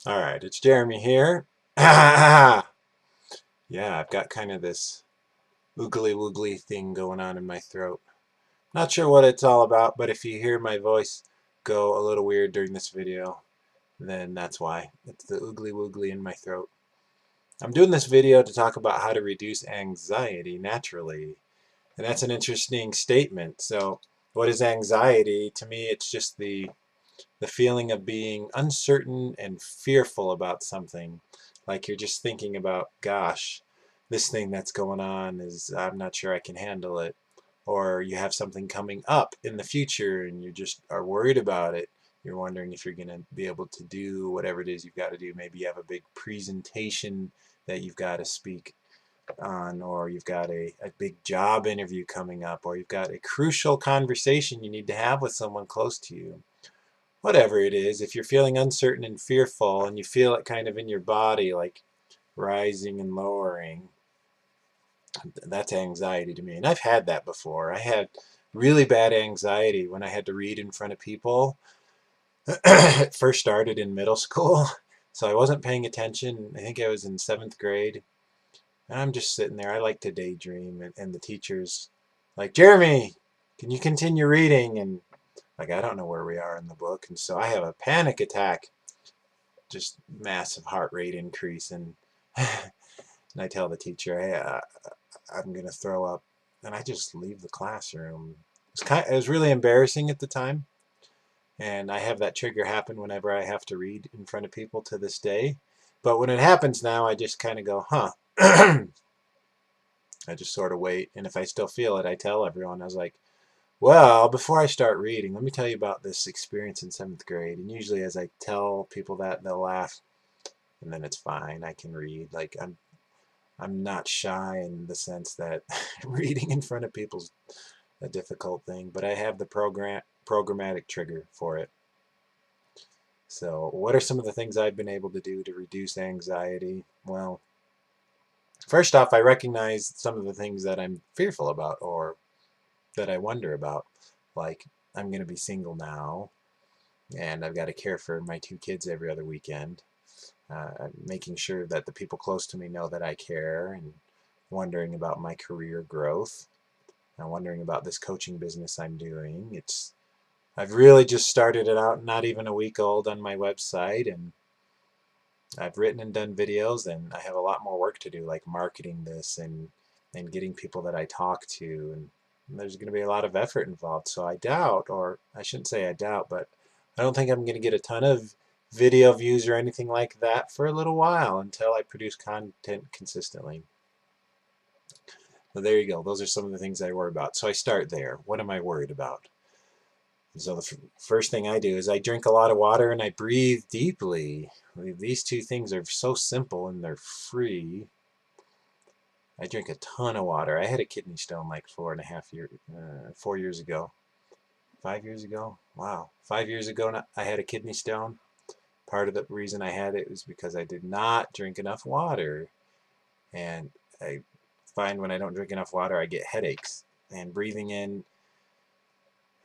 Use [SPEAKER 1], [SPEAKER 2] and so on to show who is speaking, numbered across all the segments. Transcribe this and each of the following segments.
[SPEAKER 1] Alright, it's Jeremy here. Yeah, I've got kind of this oogly woogly thing going on in my throat. Not sure what it's all about, but if you hear my voice go a little weird during this video, then that's why. It's the oogly woogly in my throat. I'm doing this video to talk about how to reduce anxiety naturally. And that's an interesting statement. So, what is anxiety? To me, it's just the feeling of being uncertain and fearful about something. Like you're just thinking about, gosh, this thing that's going on is, I'm not sure I can handle it. Or you have something coming up in the future and you just are worried about it. You're wondering if you're going to be able to do whatever it is you've got to do. Maybe you have a big presentation that you've got to speak on, or you've got a big job interview coming up, or you've got a crucial conversation you need to have with someone close to you. Whatever it is, if you're feeling uncertain and fearful and you feel it kind of in your body, like rising and lowering, that's anxiety to me. And I've had that before. I had really bad anxiety when I had to read in front of people. It first started in middle school, so I wasn't paying attention. I think I was in 7th grade, and I'm just sitting there. I like to daydream, and the teacher's like, Jeremy, can you continue reading? And like, I don't know where we are in the book, and so I have a panic attack, just massive heart rate increase, and and I tell the teacher, hey, I'm gonna throw up, and I just leave the classroom. It was really embarrassing at the time, and I have that trigger happen whenever I have to read in front of people to this day. But when it happens now, I just kind of go, huh. I just sort of wait, and if I still feel it, I tell everyone. I was like, well, before I start reading, let me tell you about this experience in 7th grade. And usually, as I tell people that, they'll laugh, and then it's fine. I can read. Like I'm not shy in the sense that reading in front of people's a difficult thing, but I have the programmatic trigger for it. So, what are some of the things I've been able to do to reduce anxiety? Well, first off, I recognize some of the things that I'm fearful about or that I wonder about. Like, I'm going to be single now, and I've got to care for my 2 kids every other weekend. Making sure that the people close to me know that I care, and wondering about my career growth. I'm wondering about this coaching business I'm doing. I've really just started it out, not even a week old, on my website, and I've written and done videos, and I have a lot more work to do, like marketing this and getting people that I talk to, and there's going to be a lot of effort involved. So I doubt, or I shouldn't say I doubt, but I don't think I'm going to get a ton of video views or anything like that for a little while until I produce content consistently. So there you go. Those are some of the things I worry about. So I start there. What am I worried about? So the first thing I do is I drink a lot of water and I breathe deeply. These two things are so simple and they're free. I drink a ton of water. I had a kidney stone like 4.5 years, 4 years ago. 5 years ago? Wow. 5 years ago, I had a kidney stone. Part of the reason I had it was because I did not drink enough water. And I find when I don't drink enough water, I get headaches. And breathing in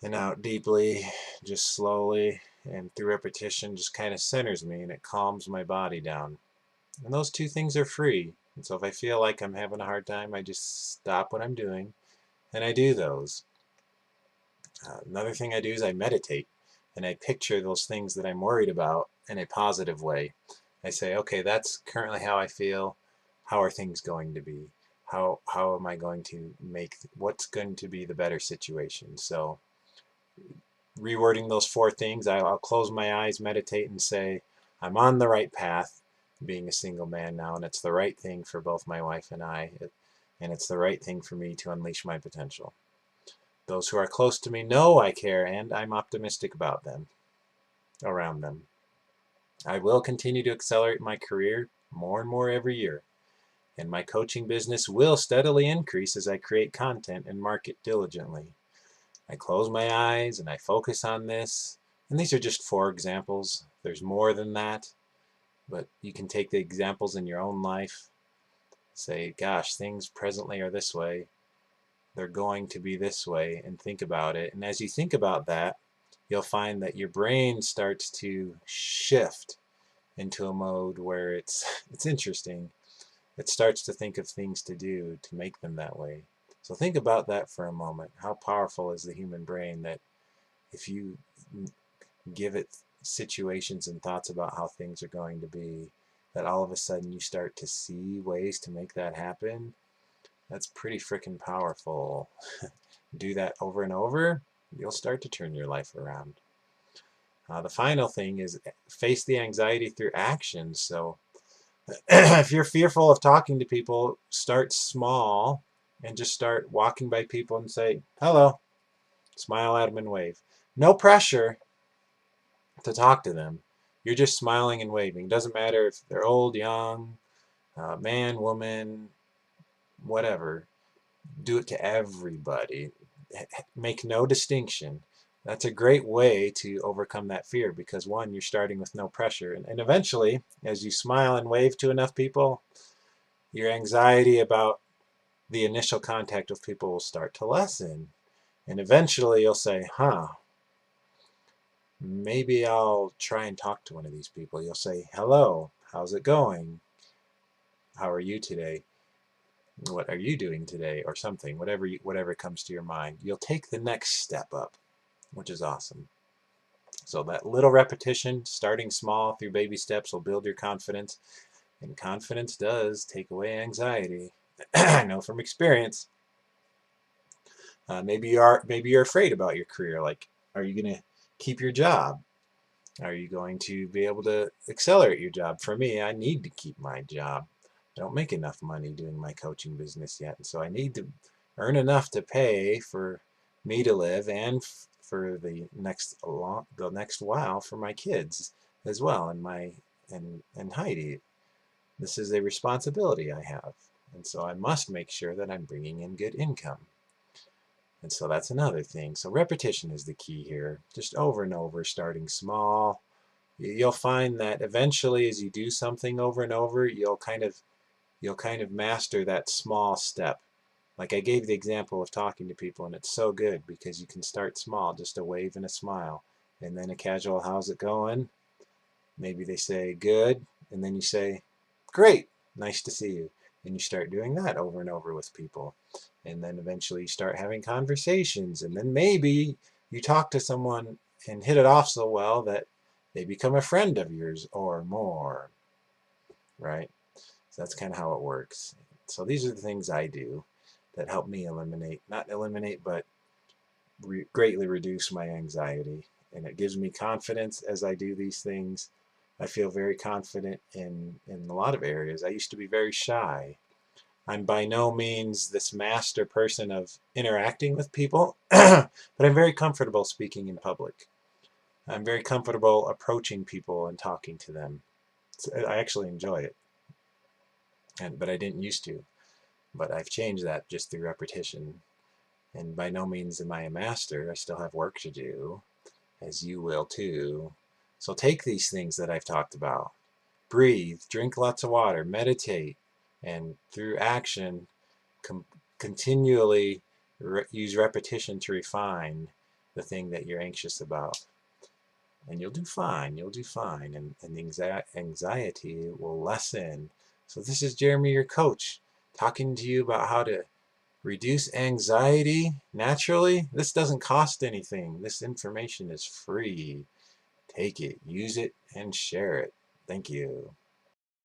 [SPEAKER 1] and out deeply, just slowly, and through repetition just kind of centers me and it calms my body down. And those two things are free. And so if I feel like I'm having a hard time, I just stop what I'm doing and I do those. Another thing I do is I meditate and I picture those things that I'm worried about in a positive way. I say, okay, that's currently how I feel. How are things going to be? How am I going to make, what's going to be the better situation? So rewording those 4 things, I'll close my eyes, meditate, and say, I'm on the right path, being a single man now, and it's the right thing for both my wife and I, and it's the right thing for me to unleash my potential. Those who are close to me know I care, and I'm optimistic about them, around them. I will continue to accelerate my career more and more every year, and my coaching business will steadily increase as I create content and market diligently. I close my eyes and I focus on this. And these are just 4 examples. There's more than that, but you can take the examples in your own life. Say, gosh, things presently are this way. They're going to be this way, and think about it. And as you think about that, you'll find that your brain starts to shift into a mode where it's interesting. It starts to think of things to do to make them that way. So think about that for a moment. How powerful is the human brain that if you give it situations and thoughts about how things are going to be, that all of a sudden you start to see ways to make that happen? That's pretty freaking powerful. Do that over and over, you'll start to turn your life around. The final thing is face the anxiety through action. So if you're fearful of talking to people, start small and just start walking by people and say, hello, smile at them and wave. No pressure to talk to them. You're just smiling and waving. It doesn't matter if they're old, young, man, woman, whatever. Do it to everybody. Make no distinction. That's a great way to overcome that fear because, one, you're starting with no pressure. And eventually, as you smile and wave to enough people, your anxiety about the initial contact with people will start to lessen. And eventually you'll say, maybe I'll try and talk to one of these people. You'll say, hello, how's it going? How are you today? What are you doing today? Or something, whatever comes to your mind. You'll take the next step up, which is awesome. So that little repetition, starting small through baby steps, will build your confidence. And confidence does take away anxiety. I know from experience. Maybe you're afraid about your career. Like, are you going to keep your job? Are you going to be able to accelerate your job? For me, I need to keep my job. I don't make enough money doing my coaching business yet, and so I need to earn enough to pay for me to live and for the next while for my kids as well, and Heidi. This is a responsibility I have, and so I must make sure that I'm bringing in good income. And so that's another thing. So repetition is the key here. Just over and over, starting small. You'll find that eventually as you do something over and over, you'll kind of master that small step. Like I gave the example of talking to people, and it's so good because you can start small, just a wave and a smile. And then a casual, how's it going? Maybe they say, good. And then you say, great, nice to see you. And you start doing that over and over with people. And then eventually you start having conversations. And then maybe you talk to someone and hit it off so well that they become a friend of yours or more. Right? So that's kind of how it works. So these are the things I do that help me not eliminate, but greatly reduce my anxiety. And it gives me confidence as I do these things. I feel very confident in a lot of areas. I used to be very shy. I'm by no means this master person of interacting with people, but I'm very comfortable speaking in public. I'm very comfortable approaching people and talking to them. I actually enjoy it, but I didn't used to. But I've changed that just through repetition. And by no means am I a master. I still have work to do, as you will too. So take these things that I've talked about. Breathe, drink lots of water, meditate, and through action, continually use repetition to refine the thing that you're anxious about. And you'll do fine, and the anxiety will lessen. So this is Jeremy, your coach, talking to you about how to reduce anxiety naturally. This doesn't cost anything. This information is free. Take it, use it, and share it. Thank you.